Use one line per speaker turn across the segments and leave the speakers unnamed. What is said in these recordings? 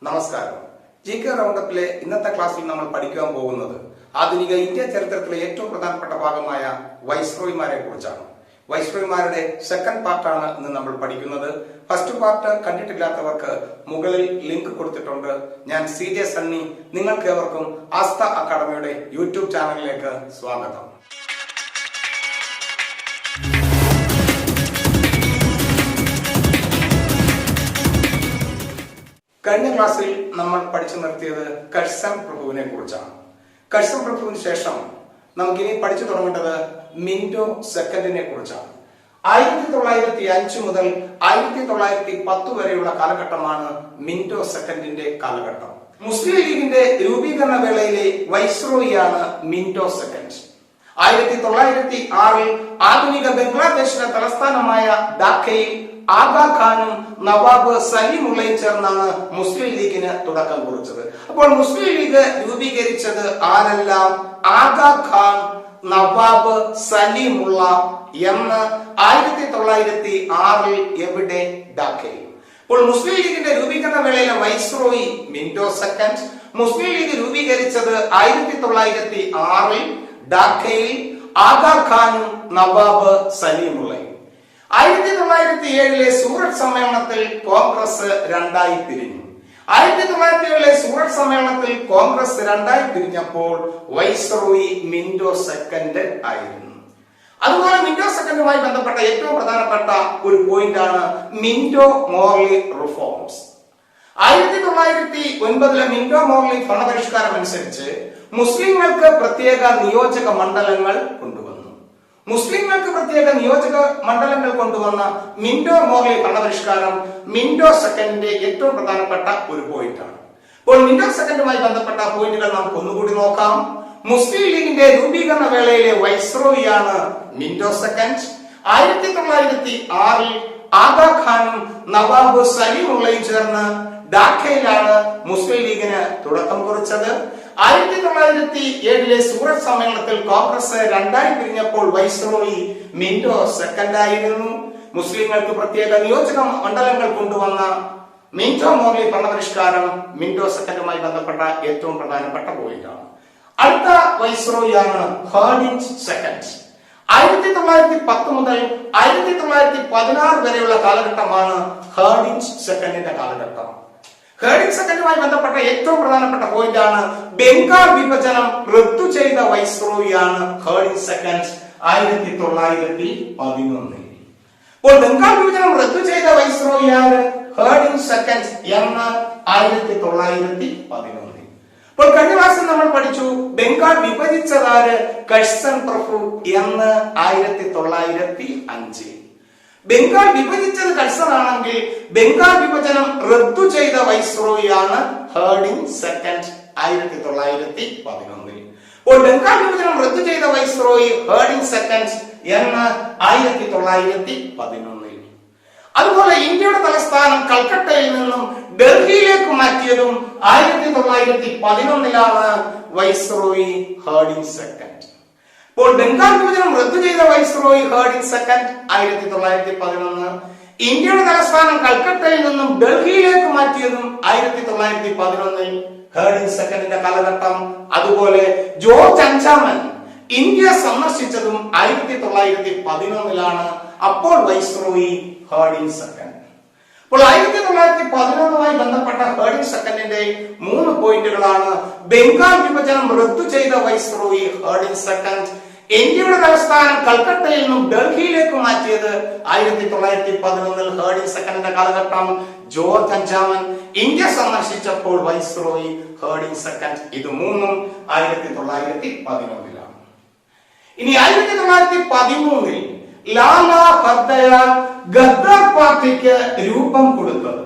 നമസ്കാരം. GK റൗണ്ടപ്പിലെ ഇന്നത്തെ ക്ലാസ്സിൽ നമ്മൾ പഠിക്കാൻ പോകുന്നത് ആധുനിക ഇന്ത്യ ചരിത്രത്തിലെ ഏറ്റവും പ്രധാനപ്പെട്ട ഭാഗമായ വൈസ്രോയിമാരെ കുറിച്ചാണ്. വൈസ്രോയിമാരുടെ സെക്കൻഡ് പാർട്ടാണ് ഇന്ന് നമ്മൾ പഠിക്കുന്നത്. ഫസ്റ്റ് പാർട്ട് കണ്ടിട്ടില്ലാത്തവർക്ക് മുകളിൽ ലിങ്ക് കൊടുത്തിട്ടുണ്ട്. ഞാൻ CJ സണ്ണി. നിങ്ങൾക്ക് ഏവർക്കും ആസ്ഥ അക്കാഡമിയുടെ യൂട്യൂബ് ചാനലിലേക്ക് സ്വാഗതം. കഴിഞ്ഞ ക്ലാസ്സിൽ നമ്മൾ പഠിച്ചു നിർത്തിയത് കഴ്സൺ പ്രഭുവിനെ കുറിച്ചാണ്. കഴ്സൺ പ്രഭുവിന് ശേഷം നമുക്കിനി പഠിച്ചു തുടങ്ങേണ്ടത് മിന്റോ സെക്കൻഡിനെ കുറിച്ചാണ്. 1905 മുതൽ 1910 വരെയുള്ള കാലഘട്ടമാണ് മിന്റോ സെക്കൻഡിന്റെ കാലഘട്ടം. മുസ്ലിം ലീഗിന്റെ രൂപീകരണ വേളയിലെ വൈസ്രോയിയാണ് മിന്റോ സെക്കൻഡ്. 1906 ആധുനിക ബംഗ്ലാദേശിന്റെ തലസ്ഥാനമായ ധാക്കയിൽ ആഗാ ഖാനും നവാബ് സലീമുള്ളയും ചേർന്നാണ് മുസ്ലിം ലീഗിന് തുടക്കം കുറിച്ചത്. അപ്പോൾ മുസ്ലിം ലീഗ് രൂപീകരിച്ചത് ആരെല്ലാം? ആഗാ ഖാൻ, നവാബ് സലീമുള്ള എന്ന് 1906 എവിടെ? ധാക്കയിൽ. അപ്പോൾ മുസ്ലിം ലീഗിന്റെ രൂപീകരണ വേളയിലെ വൈസ്രോയി മിന്റോ സെക്കൻഡ്. മുസ്ലിം ലീഗ് രൂപീകരിച്ചത് 1906 ധാക്കയിൽ ആഗാ ഖാനും നവാബ് സലീമുള്ളയും. 1907 സൂററ്റ് സമ്മേളനത്തിൽ കോൺഗ്രസ് രണ്ടായി പിരിഞ്ഞു. 1907 സൂററ്റ് സമ്മേളനത്തിൽ കോൺഗ്രസ് രണ്ടായി പിരിഞ്ഞപ്പോൾ വൈസ്രോയി മിന്റോ സെക്കൻഡ് ആയിരുന്നു. അതുപോലെ മിന്റോ സെക്കൻഡുമായി ബന്ധപ്പെട്ട ഏറ്റവും പ്രധാനപ്പെട്ട ഒരു പോയിന്റ് ആണ് Minto Morley reforms. 1909 Minto Morley ഭരണപരിഷ്കാരം അനുസരിച്ച് മുസ്ലിങ്ങൾക്ക് പ്രത്യേക നിയോജക മണ്ഡലങ്ങൾ കൊണ്ടുവന്നു. മുസ്ലിങ്ങൾക്ക് പ്രത്യേക നിയോജക മണ്ഡലങ്ങൾ കൊണ്ടുവന്ന മിന്റോ മോർലി ഭരണപരിഷ്കാരം മിന്റോ സെക്കൻഡിന്റെ ഏറ്റവും പ്രധാനപ്പെട്ട ഒരു പോയിന്റ് ആണ്. അപ്പോൾ മിന്റോ സെക്കൻഡുമായി ബന്ധപ്പെട്ട പോയിന്റുകൾ നമുക്ക് ഒന്നുകൂടി നോക്കാം. മുസ്ലിം ലീഗിന്റെ രൂപീകരണ വേളയിലെ വൈസ്രോയിയാണ് മിന്റോ സെക്കൻഡ്. 1906 ആഗാ ഖാനും നവാബ് സലീമുള്ളയും ചേർന്ന് ധാക്കയിലാണ് മുസ്ലിം ലീഗിന് തുടക്കം കുറിച്ചത്. 1907 സൂററ്റ് സമ്മേളനത്തിൽ കോൺഗ്രസ് രണ്ടായി പിരിഞ്ഞപ്പോൾ വൈസ്രോയി മിന്റോ സെക്കൻഡ് ആയിരുന്നു. മുസ്ലിങ്ങൾക്ക് പ്രത്യേക നിയോജക മണ്ഡലങ്ങൾ കൊണ്ടുവന്ന മിന്റോ മോർലി ഭരണപരിഷ്കാരം മിന്റോ സെക്കൻഡുമായി ബന്ധപ്പെട്ട ഏറ്റവും പ്രധാനപ്പെട്ട പോയിന്റാണ്. അടുത്ത വൈസ്രോയിയാണ് ഹാർഡിഞ്ച് സെക്കൻഡ്. 1910 മുതൽ 1916 വരെയുള്ള കാലഘട്ടമാണ് ഹാർഡിഞ്ച് സെക്കൻഡിന്റെ കാലഘട്ടം. ഹാർഡിഞ്ച് സെക്കൻഡുമായി ബന്ധപ്പെട്ട ഏറ്റവും പ്രധാനപ്പെട്ട പോയിന്റ് ആണ് ബംഗാൾ വിഭജനം റദ്ദു ചെയ്ത വൈസ്രോയിയാണ് ഹാർഡിഞ്ച് സെക്കൻഡ് 1911. അപ്പോൾ ബംഗാൾ വിഭജനം റദ്ദു ചെയ്ത വൈസ്രോയിയാണ് ഹാർഡിഞ്ച് സെക്കൻഡ് എന്ന് 1911. അപ്പോൾ കഴിഞ്ഞ ക്ലാസ്സിൽ നമ്മൾ പഠിച്ചു ബംഗാൾ വിഭജിച്ചതാര്? കഴ്സൺ പ്രഭു എന്ന് 1905. ബംഗാൾ വിഭജിച്ചത് കഴ്സൺ ആണെങ്കിൽ ബംഗാൾ വിഭജനം റദ്ദു ചെയ്ത വൈസ്രോയിയാണ് ഹാർഡിഞ്ച് സെക്കൻഡ് 1911. അപ്പോൾ ബംഗാൾ വിഭജനം റദ്ദു ചെയ്ത വൈസ്രോയി ഹാർഡിഞ്ച് സെക്കൻഡ് എന്ന് 1911. അതുപോലെ ഇന്ത്യയുടെ തലസ്ഥാനം കൽക്കട്ടയിൽ നിന്നും ഡൽഹിയിലേക്ക് മാറ്റിയതും 1911 വൈസ്രോയി ഹാർഡിഞ്ച് സെക്കൻഡ്. ഇപ്പോൾ ബംഗാൾ വിഭജനം റദ്ദു ചെയ്ത വൈസ്രോയി ഹാർഡിഞ്ച് സെക്കൻഡ് 1911. ഇന്ത്യയുടെ തലസ്ഥാനം കൽക്കട്ടയിൽ നിന്നും ഡൽഹിയിലേക്ക് മാറ്റിയതും 1911 ഹാർഡിഞ്ച് സെക്കൻഡിന്റെ കാലഘട്ടം. അതുപോലെ ജോർജ് അഞ്ചാമൻ ഇന്ത്യ സന്ദർശിച്ചതും 1911. അപ്പോൾ വൈസ്രോയി ഹാർഡിഞ്ച് സെക്കൻഡ്. അപ്പോൾ 1911 ബന്ധപ്പെട്ട ഹാർഡിഞ്ച് സെക്കൻഡിന്റെ 3 പോയിന്റുകളാണ്: ബംഗാൾ വിഭജനം റദ്ദു ചെയ്ത വൈസ്രോയി ഹാർഡിഞ്ച് സെക്കൻഡ്, ഇന്ത്യയുടെ തലസ്ഥാനം കൽക്കട്ടയിൽ നിന്നും ഡൽഹിയിലേക്ക് മാറ്റിയത് 1911 ഹാർഡിഞ്ച് സെക്കൻഡിന്റെ കാലഘട്ടം, ജോർജ് അഞ്ചാമൻ ഇന്ത്യ സന്ദർശിച്ചപ്പോൾ വൈസ്രോയി ഹാർഡിഞ്ച് സെക്കൻഡ്. ഇത് 3 1911. ഇനി 1913 ലാലാ ഹർദയാൽ ഗദ്ദാർ പാർട്ടിക്ക് രൂപം കൊടുത്തത്.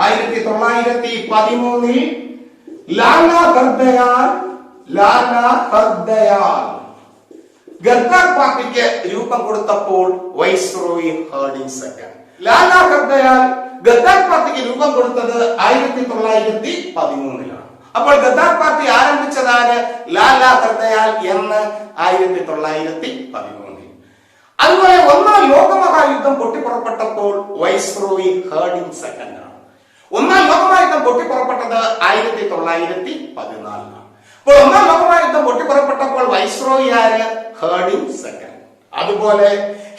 1913 ലാലാ ഹർദയാൽ ഗദ്ദാർ പാർട്ടിക്ക് രൂപം കൊടുത്തപ്പോൾ വൈസ്രോയി ഹാർഡിഞ്ച് സെക്കൻഡ്. ലാലാ ഹർദയാൽ ഗദ്ദാർ പാർട്ടിക്ക് രൂപം കൊടുത്തത് 1913. അപ്പോൾ ഗദ്ദാർ പാർട്ടി ആരംഭിച്ചതാണ് ലാലാ ഹർദയാൽ എന്ന് 1913. അതുപോലെ ഒന്നാം ലോകമഹായുദ്ധം പൊട്ടിപ്പുറപ്പെട്ടപ്പോൾ വൈസ്രോയി ഹാർഡിഞ്ച് സെക്കൻഡ് ആണ്. ഒന്നാം ലോകമഹായുദ്ധം പൊട്ടിപ്പുറപ്പെട്ട 1914. അപ്പോൾ ഒന്നാം ലോകമഹായുദ്ധം പൊട്ടിപ്പുറപ്പെട്ടപ്പോൾ വൈസ്രോയി ആര്? ഹേർഡിംഗ് സെക്കൻഡ്. അതുപോലെ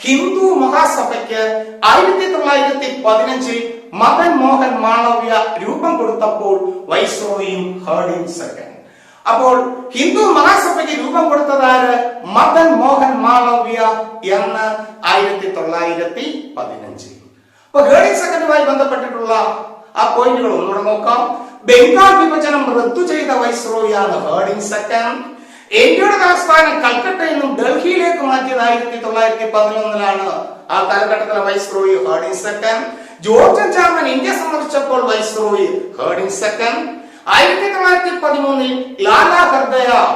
ഹിന്ദു മഹാസഭയ്ക്ക് 1915 മദൻ മോഹൻ മാളവ്യ രൂപം കൊടുത്തപ്പോൾ വൈസ്രോയിയും ഹേർഡിംഗ് സെക്കൻഡ്. അപ്പോൾ ഹിന്ദു മഹാസഭയ്ക്ക് രൂപം കൊടുത്തതാര്? മദൻ മോഹൻ മാളവ്യ എന്ന് 1915. അപ്പൊ ഹേർഡിംഗ് സെക്കൻഡുമായി ബന്ധപ്പെട്ടിട്ടുള്ള ആ പോയിന്റുകൾ ഒന്നുകൂടെ നോക്കാം. ബംഗാൾ വിഭജനം റദ്ദു ചെയ്ത വൈസ്രോയിയാണ് ഹേർഡിംഗ് സെക്കൻഡ്. ഇന്ത്യയുടെ തലസ്ഥാനം കൽക്കട്ടയിൽ നിന്നും ഡൽഹിയിലേക്ക് മാറ്റിയത് 1911 ആ കാലഘട്ടത്തിലെ വൈസ്രോയി ഹേർഡിംഗ് സെക്കൻഡ്. ജോർജ് ചാമൻ ഇന്ത്യ സന്ദർശിച്ചപ്പോൾ viceroy Hardinge second. 1913 Lala Hardayal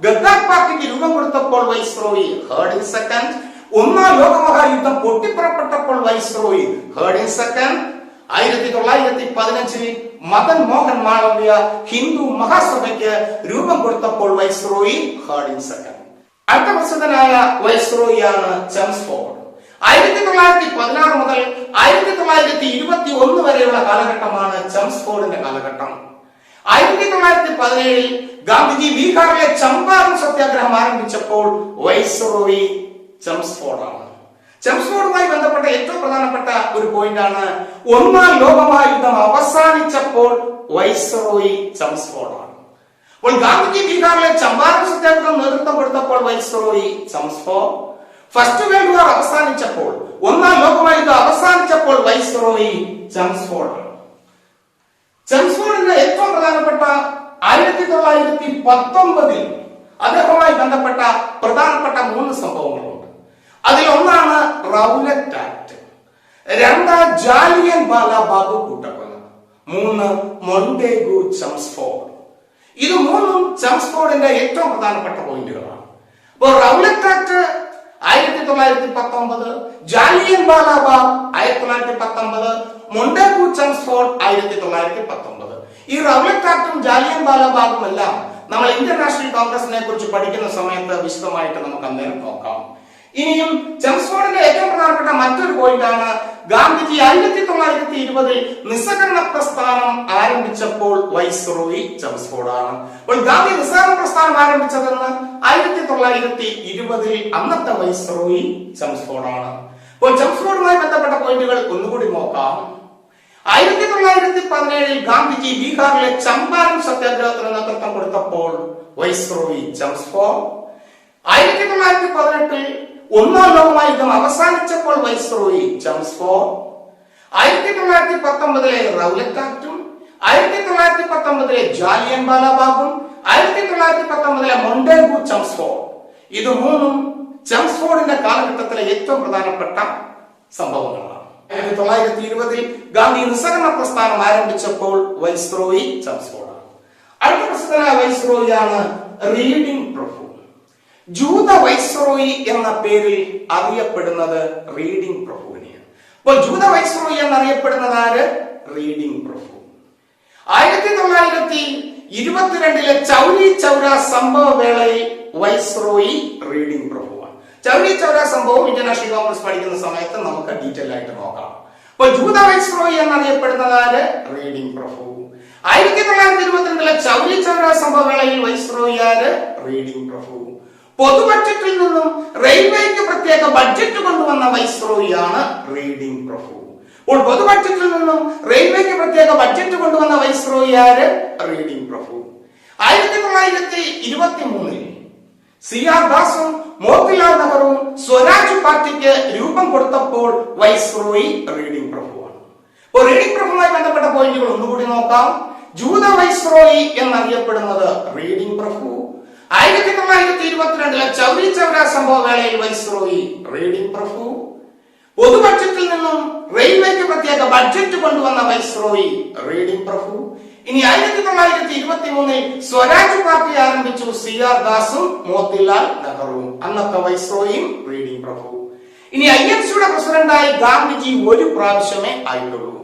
Ghadar പാർട്ടിക്ക് രൂപം കൊടുത്തപ്പോൾ വൈസ്രോയി ഹേർഡിംഗ് സെക്കൻഡ്. ഒന്നാം ലോകമഹായുദ്ധം പൊട്ടിപ്പുറപ്പെട്ടപ്പോൾ viceroy Hardinge second. 1915 Madan Mohan Malaviya ഹിന്ദു മഹാസഭയ്ക്ക് രൂപം കൊടുത്തപ്പോൾ വൈസ്രോയി ഹേർഡിംഗ് സെക്കൻഡ്. അടുത്ത പ്രസിദ്ധനായ വൈസ്രോയിയാണ് ചെംസ്ഫോർഡ്. 1916 മുതൽ 1921 വരെയുള്ള കാലഘട്ടമാണ് ചെംസ്ഫോർഡിന്റെ കാലഘട്ടം. 1917 ഗാന്ധിജി ബീഹാറിലെ ചമ്പാരൻ സത്യാഗ്രഹം ആരംഭിച്ചപ്പോൾ വൈസ്രോയി ചെംസ്ഫോർഡാണ്. ചെംസ്ഫോർഡുമായി ബന്ധപ്പെട്ട ഏറ്റവും പ്രധാനപ്പെട്ട ഒരു പോയിന്റാണ് ഒന്നാം ലോകമഹായുദ്ധം അവസാനിച്ചപ്പോൾ വൈസ്രോയി ചെംസ്ഫോർഡാണ്. അപ്പോൾ ഗാന്ധിജി ബീഹാറിലെ ചമ്പാരൻ സത്യാഗ്രഹം നേതൃത്വം കൊടുത്തപ്പോൾ viceroy Chelmsford. First world war അവസാനിച്ചപ്പോൾ, ഒന്നാം ലോകമഹായുദ്ധം അവസാനിച്ചപ്പോൾ വൈസ്രോയി ചെംസ്ഫോർഡ്. ചെംസ്ഫോർഡിന്റെ ഏറ്റവും പ്രധാനപ്പെട്ട 1919 അദ്ദേഹവുമായി ബന്ധപ്പെട്ട പ്രധാനപ്പെട്ട 3 സംഭവങ്ങളുണ്ട്. അതിലൊന്നാണ് റൗലറ്റ് ആക്ട്, 2 ജാലിയൻ വാലാബാഗ് കൂട്ടക്കൊല, 3 മൊണ്ടേഗു ചെംസ്ഫോർഡ്. ഇത് 3ഉം ചെംസ്ഫോർഡിന്റെ ഏറ്റവും പ്രധാനപ്പെട്ട പോയിന്റുകളാണ്. അപ്പോൾ Rowlatt act 1919, Jallian Wala Bagh 1919, Montagu Chelmsford 1919. ഈ റൗലറ്റ് ആക്ടും ജാലിയൻ വാലാബാഗും എല്ലാം നമ്മൾ ഇന്ത്യൻ നാഷണൽ കോൺഗ്രസിനെ കുറിച്ച് പഠിക്കുന്ന സമയത്ത് വിശദമായിട്ട് നമുക്ക് അന്നേരം നോക്കാം. ഇനിയും ചെംസ്ഫോർഡിന്റെ ഏറ്റവും പ്രധാനപ്പെട്ട മറ്റൊരു പോയിന്റാണ് ഗാന്ധിജി 1920 നിസ്സഹകരണ പ്രസ്ഥാനം ആരംഭിച്ചപ്പോൾ വൈസ്രോയി ചെംസ്ഫോർഡാണ്. അപ്പോൾ ഗാന്ധി നിസ്സഹകരണ പ്രസ്ഥാനം ആരംഭിച്ചതെന്ന് 1920 അന്നത്തെ വൈസ്രോയി ചെംസ്ഫോർഡാണ്. അപ്പോൾ ചെംസ്ഫോർഡുമായി ബന്ധപ്പെട്ട പോയിന്റുകൾ ഒന്നുകൂടി നോക്കാം. 1917 ഗാന്ധിജി ബീഹാറിലെ ചമ്പാരൻ സത്യാഗ്രഹത്തിന് നേതൃത്വം കൊടുത്തപ്പോൾ വൈസ്രോയി ചെംസ്ഫോർഡ്. 1918 ഒന്നാം ലോകമഹായുദ്ധം അവസാനിച്ചപ്പോൾ വൈസ്രോയി ചെംസ്ഫോർഡ്. 1919 റൗലറ്റ് ആക്ടും 1919 ജാലിയൻ വാലാബാഗും 1919 മൊണ്ടേഗു ചെംസ്ഫോർഡ്, ഇത് 3ഉം ചെംസ്ഫോർഡിന്റെ കാലഘട്ടത്തിലെ ഏറ്റവും പ്രധാനപ്പെട്ട സംഭവങ്ങളാണ്. 1920 ഗാന്ധി നിസ്സഹകരണ പ്രസ്ഥാനം ആരംഭിച്ചപ്പോൾ വൈസ്രോയി ചെംസ്ഫോർഡാണ്. അടുത്ത പ്രസിദ്ധനായ വൈസ്രോയിയാണ് റീഡിംഗ് പ്രഭു. ജൂത വൈസ്രോയി എന്ന പേരിൽ അറിയപ്പെടുന്നത് റീഡിംഗ് പ്രഭുവിനെയാണ്. അപ്പോൾ ജൂത വൈസ്രോയി എന്നറിയപ്പെടുന്നത് ആര്? റീഡിംഗ് പ്രഭു. 1922 ചൗരി ചൗര സംഭവ വേളയിൽ വൈസ്രോയി റീഡിംഗ് പ്രഭുവാണ്. ചൗരി ചൗര സംഭവം ഇന്ത്യൻ നാഷണൽ കോൺഗ്രസ് പഠിക്കുന്ന സമയത്ത് നമുക്ക് ഡീറ്റെയിൽ ആയിട്ട് നോക്കാം. അപ്പോൾ ജൂത വൈസ്രോയി എന്നറിയപ്പെടുന്നത് ആര്? റീഡിംഗ് പ്രഭു. 1922 ചൗരി ചൗര സംഭവ വേളയിൽ വൈസ്രോയി ആര്? റീഡിംഗ് പ്രഭു. പൊതു ബഡ്ജറ്റിൽ നിന്നും റെയിൽവേക്ക് പ്രത്യേക ബഡ്ജറ്റ് കൊണ്ടുവന്ന വൈസ്രോയിയാണ് റീഡിംഗ് പ്രഭു. അപ്പോൾ പൊതു ബഡ്ജറ്റിൽ നിന്നും റെയിൽവേക്ക് പ്രത്യേക ബഡ്ജറ്റ് കൊണ്ടുവന്ന വൈസ്രോയി ആര്? റീഡിംഗ് പ്രഭു. 1923 CR ദാസും മോത്തിലാൽ നെഹ്റുവും സ്വരാജ് പാർട്ടിക്ക് രൂപം കൊടുത്തപ്പോൾ വൈസ്രോയി റീഡിംഗ് പ്രഭുവാണ്. അപ്പോൾ റീഡിംഗ് പ്രഭുവുമായി ബന്ധപ്പെട്ട പോയിന്റുകൾ ഒന്നുകൂടി നോക്കാം. ജൂത വൈസ്രോയി എന്നറിയപ്പെടുന്നത് റീഡിംഗ് പ്രഭു. 1922 ചൗരി ചൗര സംഭവ വേളയിൽ വൈസ്രോയി റീഡിംഗ് പ്രഭു. പൊതു ബഡ്ജറ്റിൽ നിന്നും റെയിൽവേക്ക് പ്രത്യേക ബഡ്ജറ്റ് കൊണ്ടുവന്ന വൈസ്രോയി റീഡിംഗ് പ്രഭു. ഇനി 1923 സ്വരാജ് പാർട്ടി ആരംഭിച്ചു CR ദാസും മോത്തിലാൽ നെഹ്റുവും, അന്നത്തെ വൈസ്രോയിയും റീഡിംഗ് പ്രഭു. ഇനി INCയുടെ പ്രസിഡന്റായി ഗാന്ധിജി ഒരു പ്രാവശ്യമേ ആയിട്ടുള്ളൂ.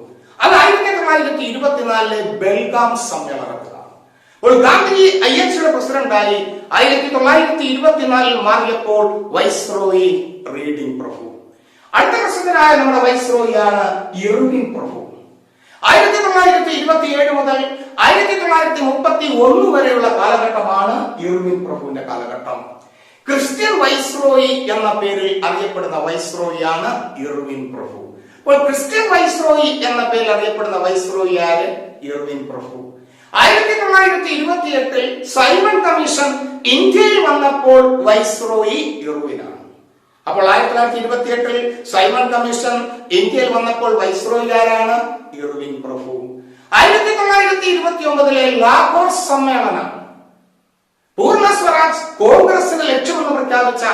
അത് 1924 ബെൽഗാം സമ്മേളനത്തിലാണ്. ഒരു ഗാന്ധിജി INCയുടെ പ്രസിഡന്റായി 1924 മാറിയപ്പോൾ വൈസ്രോയി റീഡിംഗ് പ്രഭു. അടുത്ത പ്രസിദ്ധനായ നമ്മുടെ വൈസ്രോയിയാണ് ഇർവിൻ പ്രഭു. 1927 മുതൽ 1931 വരെയുള്ള കാലഘട്ടമാണ് ഇർവിൻ പ്രഭുവിന്റെ കാലഘട്ടം. ക്രിസ്ത്യൻ വൈസ്രോയി എന്ന പേരിൽ അറിയപ്പെടുന്ന വൈസ്രോയിയാണ് ഇർവിൻ പ്രഭു. അപ്പോൾ ക്രിസ്ത്യൻ വൈസ്രോയി എന്ന പേരിൽ അറിയപ്പെടുന്ന വൈസ്രോയി ആര്? ഇർവിൻ പ്രഭു. 1928 സൈമൺ കമ്മീഷൻ ഇന്ത്യയിൽ വന്നപ്പോൾ വൈസ്രോയി ഇർവിനാണ്. അപ്പോൾ 1928 സൈമൺ കമ്മീഷൻ ഇന്ത്യയിൽ വന്നപ്പോൾ വൈസ്രോയി ആരാണ്? ഇർവിൻ പ്രഭു. 1929 ലാഹോർ സമ്മേളനം പൂർണ്ണ സ്വരാജ് കോൺഗ്രസിന് ലക്ഷ്യമെന്ന് പ്രഖ്യാപിച്ച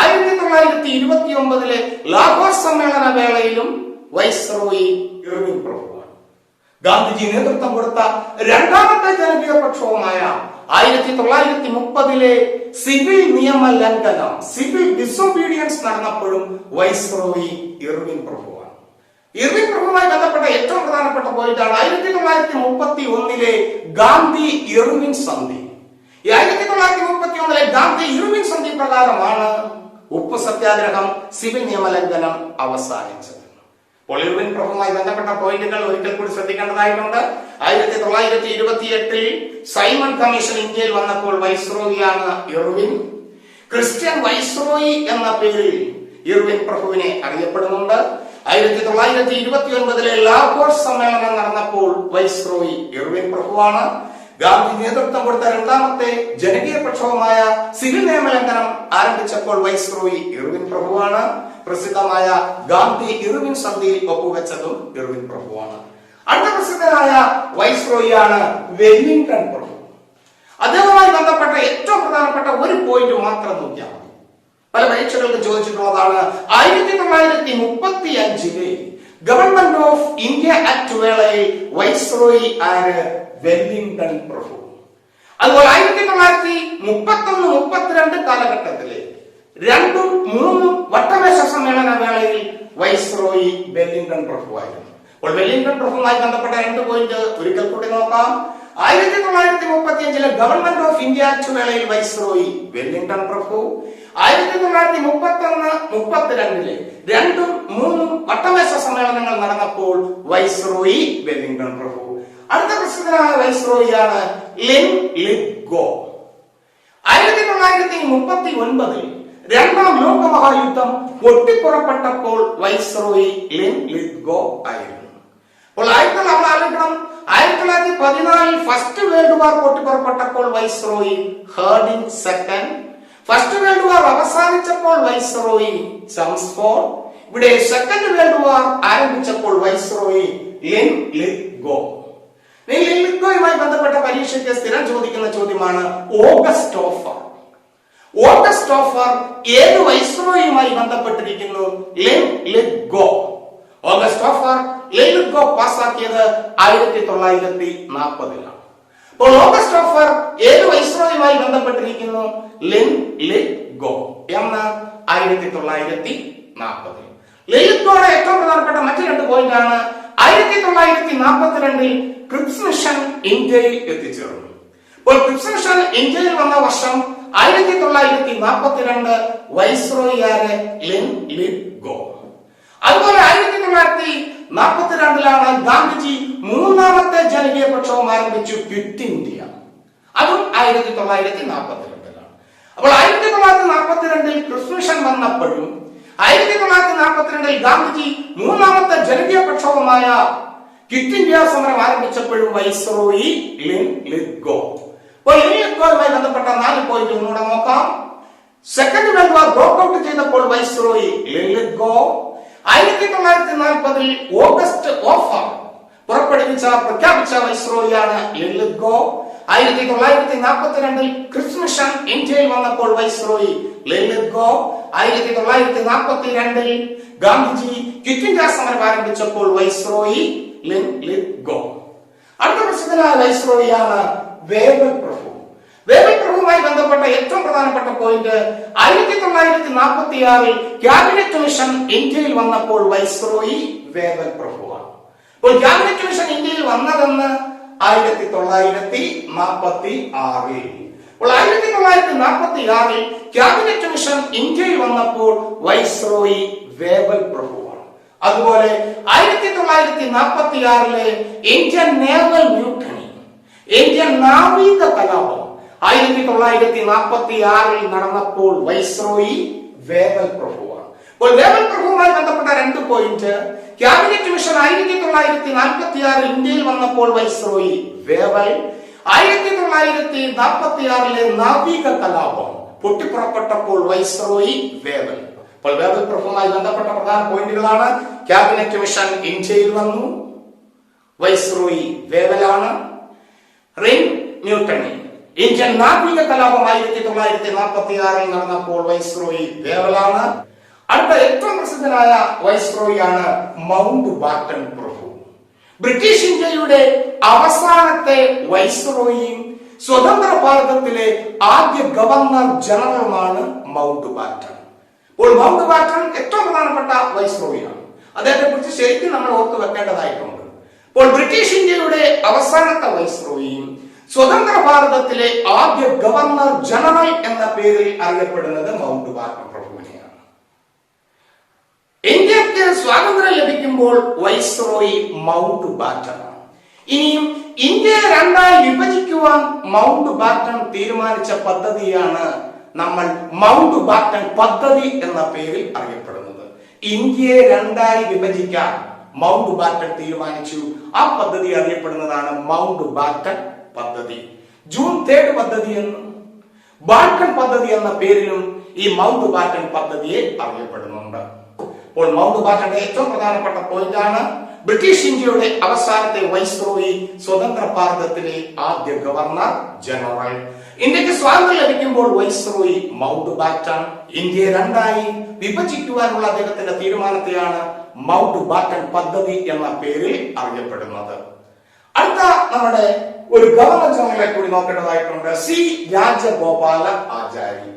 1929 ലാഹോർ സമ്മേളന വേളയിലും വൈസ്രോയി ഇർവിൻ പ്രഭുവാണ്. ഗാന്ധിജി നേതൃത്വം കൊടുത്ത രണ്ടാമത്തെ ജനകീയ പ്രക്ഷോഭമായ 1930 സിവിൽ നിയമ ലംഘനം, സിവിൽ ഡിസൊബീഡിയൻസ് നടന്നപ്പോഴും വൈസ്രോയി ഇർവിൻ പ്രഭുവാണ്. ഇർവിൻ പ്രഭുവുമായി ബന്ധപ്പെട്ട ഏറ്റവും പ്രധാനപ്പെട്ട പോയിന്റാണ് 1931 ഗാന്ധി ഇർവിൻ സന്ധി. 1931 ഗാന്ധി ഇർവിൻ സന്ധി പ്രകാരമാണ് ഉപ്പ് സത്യാഗ്രഹം, സിവിൽ നിയമലംഘനം അവസാനിച്ചത്. അപ്പോൾ ഇർവിൻ പ്രഭുവുമായി ബന്ധപ്പെട്ട പോയിന്റുകൾ ഒരിക്കൽ കൂടി ശ്രദ്ധിക്കേണ്ടതായിട്ടുണ്ട്. 1928 സൈമൺ കമ്മീഷൻ ഇന്ത്യയിൽ വന്നപ്പോൾ വൈസ്രോയിയാണ് ഇർവിൻ. ക്രിസ്ത്യൻ വൈസ്രോയി എന്ന പേരിൽ ഇർവിൻ പ്രഭുവിനെ അറിയപ്പെടുന്നുണ്ട്. 1929 ലാഹോർ സമ്മേളനം നടന്നപ്പോൾ വൈസ്രോയി ഇർവിൻ പ്രഭുവാണ്. ഗാന്ധി നേതൃത്വം കൊടുത്ത രണ്ടാമത്തെ ജനകീയ പ്രക്ഷോഭമായ സിവിൽ നിയമലംഘനം ആരംഭിച്ചപ്പോൾ വൈസ്രോയി ഇർവിൻ പ്രഭുവാണ്. പ്രസിദ്ധമായ ഗാന്ധി ഇർവിൻ സന്ധിയിൽ ഒപ്പുവെച്ചതും ഇർവിൻ പ്രഭുവാണ്. അടുത്ത പ്രസിദ്ധനായ വൈസ്രോയിയാണ് വെല്ലിംഗ്ടൺ പ്രഭു. അദ്ദേഹവുമായി ബന്ധപ്പെട്ട ഏറ്റവും പ്രധാനപ്പെട്ട ഒരു പോയിന്റ് മാത്രം നോക്കിയാൽ മതി. പല പരീക്ഷകൾക്ക് ചോദിച്ചിട്ടുള്ളതാണ്. 1935 ഗവൺമെന്റ് ഓഫ് ഇന്ത്യ ആക്ട് വേളയിൽ വൈസ്രോയി ആര്? വെല്ലിംഗ്ടൺ പ്രഭു. അതുപോലെ 1931-32 കാലഘട്ടത്തിലെ 2ഉം 3ഉം വട്ടമേശ സമ്മേളന വേളയിൽ വൈസ്രോയി വെല്ലിംഗ്ടൺ പ്രഭുവായിരുന്നു. അപ്പോൾ വെല്ലിംഗ്ടൺ പ്രഭുവുമായി ബന്ധപ്പെട്ട 2 പോയിന്റ് ഒരിക്കൽ കൂടി നോക്കാം. 1935 ഗവൺമെന്റ് ഓഫ് ഇന്ത്യ ആക്ട് വേളയിൽ വൈസ്രോയി വെല്ലിംഗ്ടൺ പ്രഭു. 1931-32 2ഉം 3ഉം വട്ടമേശ സമ്മേളനങ്ങൾ നടന്നപ്പോൾ വൈസ്രോയി വെല്ലിംഗ്ടൺ പ്രഭു. അടുത്ത പ്രസിദ്ധനായ വൈസ്രോയിയാണ് ലിൻ ലിത്ഗോ. 1939 രണ്ടാം ലോക മഹായുദ്ധം പൊട്ടിപ്പുറപ്പെട്ടപ്പോൾ വൈസ്രോയി ലിൻ ലിത്ഗോ ആയിരുന്നു. അപ്പോൾ 1914 ഫസ്റ്റ് വേൾഡ് വാർ പൊട്ടിപ്പുറപ്പെട്ടപ്പോൾ viceroy Hardinge second. First world war അവസാനിച്ചപ്പോൾ വൈസ്രോയി ചംസ്ഫോർഡ്. ഇവിടെ സെക്കൻഡ് വേൾഡ് വാർ ആരംഭിച്ചപ്പോൾ വൈസ്രോയി ലിൻ ലിത്ഗോ. ലിൻ ലിത്ഗോയുമായി ബന്ധപ്പെട്ട പരീക്ഷയ്ക്ക് സ്ഥിരം ചോദിക്കുന്ന ചോദ്യമാണ് ഓഗസ്റ്റ് ഓഫർ. ഓഗസ്റ്റ് ഓഫർ ഏത് വൈസ്രോയിയുമായി ബന്ധപ്പെട്ടിരിക്കുന്നു? ലിൻ ലിത്ഗോ. ഓഗസ്റ്റ് ഓഫർ ലിൻ ലിത്ഗോ പാസാക്കിയത് 1940-ലാണ്. അപ്പോൾ ഓഗസ്റ്റ് ഓഫർ ഏത് വൈസ്രോയിയുമായി ബന്ധപ്പെട്ടിരിക്കുന്നു? ലിൻ ലിത്ഗോ എന്ന് 1940. ലിൻ ലിത്ഗോയുടെ ഏറ്റവും പ്രധാനപ്പെട്ട മറ്റു 2 പോയിന്റാണ് 1942 ക്രിപ്സ് മിഷൻ ഇന്ത്യയിൽ എത്തിച്ചേർന്നു. അപ്പോൾ ക്രിപ്സ് മിഷൻ ഇന്ത്യയിൽ വന്ന വർഷം 1942 വൈസ്രോയി ആര്? ലിൻ ലിത്ഗോ. അതുപോലെ 1942 ഗാന്ധിജി 3ാമത്തെ ജനകീയ പ്രക്ഷോഭം ആരംഭിച്ചു, ക്വിറ്റ് ഇന്ത്യ. അതും 1942. അപ്പോൾ 1942 ക്രിപ്സ് മിഷൻ വന്നപ്പോഴും 1942 ഗാന്ധിജി 3ാമത്തെ ജനകീയ പ്രക്ഷോഭമായ ക്വിറ്റ് ഇന്ത്യ സമരം ആരംഭിച്ചപ്പോഴും വൈസ്രോയി ലിൻ ലിത്ഗോ. അപ്പോൾ ലിൻ ലിത്ഗോയുമായി ബന്ധപ്പെട്ട 4 പോയിന്റ് ഒന്നുകൂടെ നോക്കാം. Second world war broke out ചെയ്തപ്പോൾ viceroy Linlithgow. 1940 August offer പ്രഖ്യാപിച്ച വൈസ്രോയിയാണ് ലിൻ ലിത്ഗോ. 1942 ക്രിപ്സ് മിഷൻ ഇന്ത്യയിൽ വന്നപ്പോൾ viceroy Linlithgow. 1942 Gandhiji quit India സമരം ആരംഭിച്ചപ്പോൾ വൈസ്രോയി ലിൻ ലിത്ഗോ. അടുത്ത പ്രസിദ്ധനായ വൈസ്രോയിയാണ് വേവൽ പ്രഭു. വേവൽ പ്രഭുവുമായി ബന്ധപ്പെട്ട ഏറ്റവും പ്രധാനപ്പെട്ട പോയിന്റ് 1946 ക്യാബിനറ്റ് മിഷൻ ഇന്ത്യയിൽ വന്നപ്പോൾ വൈസ്രോയി വേവൽ പ്രഭുവാണ്. അപ്പോൾ ക്യാബിനറ്റ് മിഷൻ ഇന്ത്യയിൽ വന്നതെന്ന് 1946. അപ്പോൾ 1946 ക്യാബിനറ്റ് മിഷൻ ഇന്ത്യയിൽ വന്നപ്പോൾ വൈസ്രോയി വേവൽ പ്രഭുവാണ്. അതുപോലെ 1946 ഇന്ത്യൻ നേവൽ മ്യൂട്ടണി, ഇന്ത്യൻ നാവിക കലാപം 1946 നടന്നപ്പോൾ വൈസ്രോയി വേവൽ പ്രഭുവാണ്. അപ്പോൾ വേവൽ പ്രഭുവുമായി ബന്ധപ്പെട്ട 2 പോയിന്റ്. ക്യാബിനറ്റ് മിഷൻ 1946 ഇന്ത്യയിൽ വന്നപ്പോൾ വൈസ്രോയി വേവൽ, 1946 നാവിക കലാപം പൊട്ടിപ്പുറപ്പെട്ടപ്പോൾ വൈസ്രോയി വേവൽ. അപ്പോൾ വേവൽ പ്രഭുവുമായി ബന്ധപ്പെട്ട പ്രധാന പോയിന്റുകളാണ്: ക്യാബിനറ്റ് മിഷൻ ഇന്ത്യയിൽ വന്നു, വൈസ്രോയി വേവലാണ്, റിംഗ് മ്യൂട്ടണി, ഇന്ത്യൻ നാവിക കലാപം 1946 നടന്നപ്പോൾ വൈസ്രോയി വേവലാണ്. അടുത്ത ഏറ്റവും പ്രസിദ്ധനായ വൈസ്രോയിയാണ് മൗണ്ട് ബാറ്റൺ പ്രഭു. ബ്രിട്ടീഷ് ഇന്ത്യയുടെ അവസാനത്തെ വൈസ്രോയിയും സ്വതന്ത്ര ഭാരതത്തിലെ ആദ്യ ഗവർണർ ജനറലുമാണ് മൗണ്ട് ബാറ്റൺ. അപ്പോൾ മൗണ്ട് ബാറ്റൺ ഏറ്റവും പ്രധാനപ്പെട്ട വൈസ്രോയിയാണ്. അദ്ദേഹത്തെ കുറിച്ച് ശരിക്കും നമ്മൾ ഓർത്തു വെക്കേണ്ടതായിട്ടുണ്ട്. അപ്പോൾ ബ്രിട്ടീഷ് ഇന്ത്യയുടെ അവസാനത്തെ വൈസ്രോയിയും സ്വതന്ത്ര ഭാരതത്തിലെ ആദ്യ ഗവർണർ ജനറൽ എന്ന പേരിൽ അറിയപ്പെടുന്നത് മൗണ്ട് ബാറ്റൺ പ്രഭുവിനെയാണ്. ഇന്ത്യക്ക് സ്വാതന്ത്ര്യം ലഭിക്കുമ്പോൾ വൈസ്രോയി മൗണ്ട് ബാറ്റൺ. ഇനിയും ഇന്ത്യയെ 2ആയി വിഭജിക്കുവാൻ മൗണ്ട് ബാറ്റൺ തീരുമാനിച്ച പദ്ധതിയാണ് നമ്മൾ മൗണ്ട് ബാറ്റൺ പദ്ധതി എന്ന പേരിൽ അറിയപ്പെടുന്നത്. ഇന്ത്യയെ 2ആയി വിഭജിക്കാൻ മൗണ്ട് ബാറ്റൺ തീരുമാനിച്ചു. ആ പദ്ധതി അറിയപ്പെടുന്നതാണ് മൗണ്ട് ബാറ്റൺ പദ്ധതി. ജൂൺ 3 പദ്ധതി എന്നും ബാൽക്കൺ പദ്ധതി എന്ന പേരിലും ഈ മൗണ്ട് ബാറ്റൺ പദ്ധതിയെ അറിയപ്പെടുന്നുണ്ട്. അപ്പോൾ മൗണ്ട് ബാറ്റന്റെ ഏറ്റവും പ്രധാനപ്പെട്ട പോയിന്റ് ആണ് ബ്രിട്ടീഷ് ഇന്ത്യയുടെ അവസാനത്തെ വൈസ്രോയി, സ്വതന്ത്ര ഭാരതത്തിലെ ആദ്യ ഗവർണർ ജനറൽ. ഇന്ത്യക്ക് സ്വാതന്ത്ര്യം ലഭിക്കുമ്പോൾ വൈസ്രോയി മൗണ്ട് ബാറ്റൺ. ഇന്ത്യയെ 2ആയി വിഭജിക്കുവാനുള്ള അദ്ദേഹത്തിന്റെ തീരുമാനത്തെയാണ് മൗണ്ട് ബാറ്റൺ പദ്ധതി എന്ന പേരിൽ അറിയപ്പെടുന്നത്. അടുത്ത നമ്മുടെ ഒരു ഗവർണർ ജനറലെ കൂടി നോക്കേണ്ടതായിട്ടുണ്ട്. സി രാജഗോപാല ആചാരി.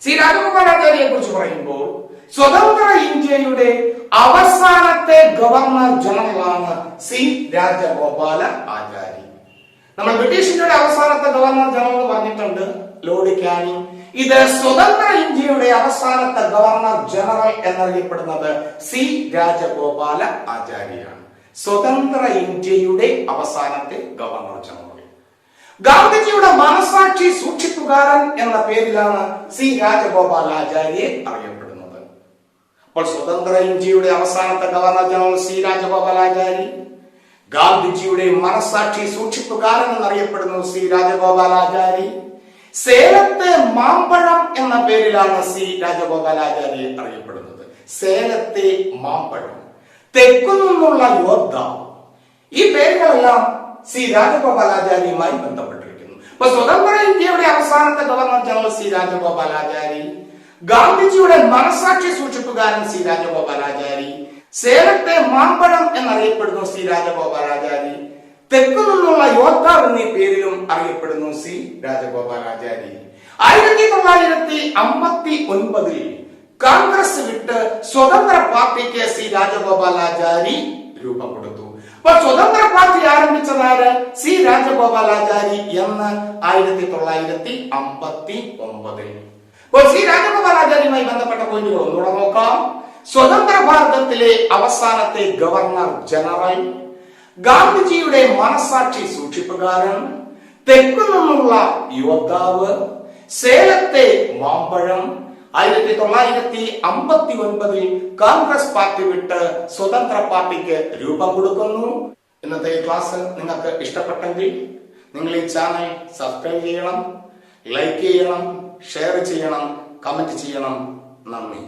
സി രാജഗോപാലാചാര്യയെ കുറിച്ച് പറയുമ്പോൾ സ്വതന്ത്ര ഇന്ത്യയുടെ അവസാനത്തെ ഗവർണർ ജനറലാണ് സി രാജഗോപാല ആചാരി. നമ്മൾ ബ്രിട്ടീഷ് ഇന്ത്യയുടെ അവസാനത്തെ ഗവർണർ ജനറൽ പറഞ്ഞിട്ടുണ്ട്, ലോർഡ് കാനിങ്. ഇത് സ്വതന്ത്ര ഇന്ത്യയുടെ അവസാനത്തെ ഗവർണർ ജനറൽ എന്നറിയപ്പെടുന്നത് സി രാജഗോപാല ആചാര്യയാണ്. സ്വതന്ത്ര ഇന്ത്യയുടെ അവസാനത്തെ ഗവർണർ ജനറൽ. ഗാന്ധിജിയുടെ മനസാക്ഷി സൂക്ഷിപ്പുകാരൻ എന്ന പേരിലാണ് സി രാജഗോപാലാചാര്യയെ അറിയപ്പെടുന്നത്. അപ്പോൾ സ്വതന്ത്ര ഇന്ത്യയുടെ അവസാനത്തെ ഗവർണർ ജനറൽ സി രാജഗോപാലാചാരി, ഗാന്ധിജിയുടെ മനസാക്ഷി സൂക്ഷിപ്പുകാരൻ എന്നറിയപ്പെടുന്നു സി രാജഗോപാലാചാരി. സേലത്തെ മാമ്പഴം എന്ന പേരിലാണ് സി രാജഗോപാലാചാര്യയെ അറിയപ്പെടുന്നത്. സേലത്തെ മാമ്പഴം, തെക്കു നിന്നുള്ള യോദ്ധാവ്, ഈ പേരുകളെല്ലാം സി രാജഗോപാലാചാര്യയുമായി ബന്ധപ്പെട്ടിരിക്കുന്നു. അപ്പൊ സ്വതന്ത്ര ഇന്ത്യയുടെ അവസാനത്തെ ഗവർണർ ജനറൽ സി രാജഗോപാലാചാരി, ഗാന്ധിജിയുടെ മനസാക്ഷി സൂക്ഷിപ്പുകാരൻ സി രാജഗോപാലാചാരി, സേലത്തെ മാമ്പഴം എന്നറിയപ്പെടുന്നു സി രാജഗോപാലാചാരി, തെക്കു നിന്നുള്ള യോദ്ധാവ് എന്നീ പേരിലും അറിയപ്പെടുന്നു സി രാജഗോപാലാചാരി. 1959 കോൺഗ്രസ് വിട്ട് സ്വതന്ത്ര പാർട്ടിക്ക് സി രാജഗോപാലാചാരി രൂപം കൊടുത്തു. അപ്പൊ സ്വതന്ത്ര പാർട്ടി ആരംഭിച്ചതാര്? സി രാജഗോപാലാചാരി എന്ന് 1959. അപ്പോൾ സി രാജഗോപാലാചാരിയുമായി ബന്ധപ്പെട്ട പോയിന്റുകൾ ഒന്നുകൂടെ നോക്കാം. സ്വതന്ത്ര ഭാരതത്തിലെ അവസാനത്തെ ഗവർണർ ജനറൽ, ഗാന്ധിജിയുടെ മനസാക്ഷി സൂക്ഷിപ്പുകാരൻ, തെക്കു നിന്നുള്ള യോദ്ധാവ്, സേലത്തെ മാമ്പഴം, 1959 കോൺഗ്രസ് പാർട്ടി വിട്ട് സ്വതന്ത്ര പാർട്ടിക്ക് രൂപം കൊടുക്കുന്നു. ഇന്നത്തെ ക്ലാസ് നിങ്ങൾക്ക് ഇഷ്ടപ്പെട്ടെങ്കിൽ നിങ്ങൾ ഈ ചാനൽ സബ്സ്ക്രൈബ് ചെയ്യണം, ലൈക്ക് ചെയ്യണം, ഷെയർ ചെയ്യണം, കമന്റ് ചെയ്യണം. നന്ദി.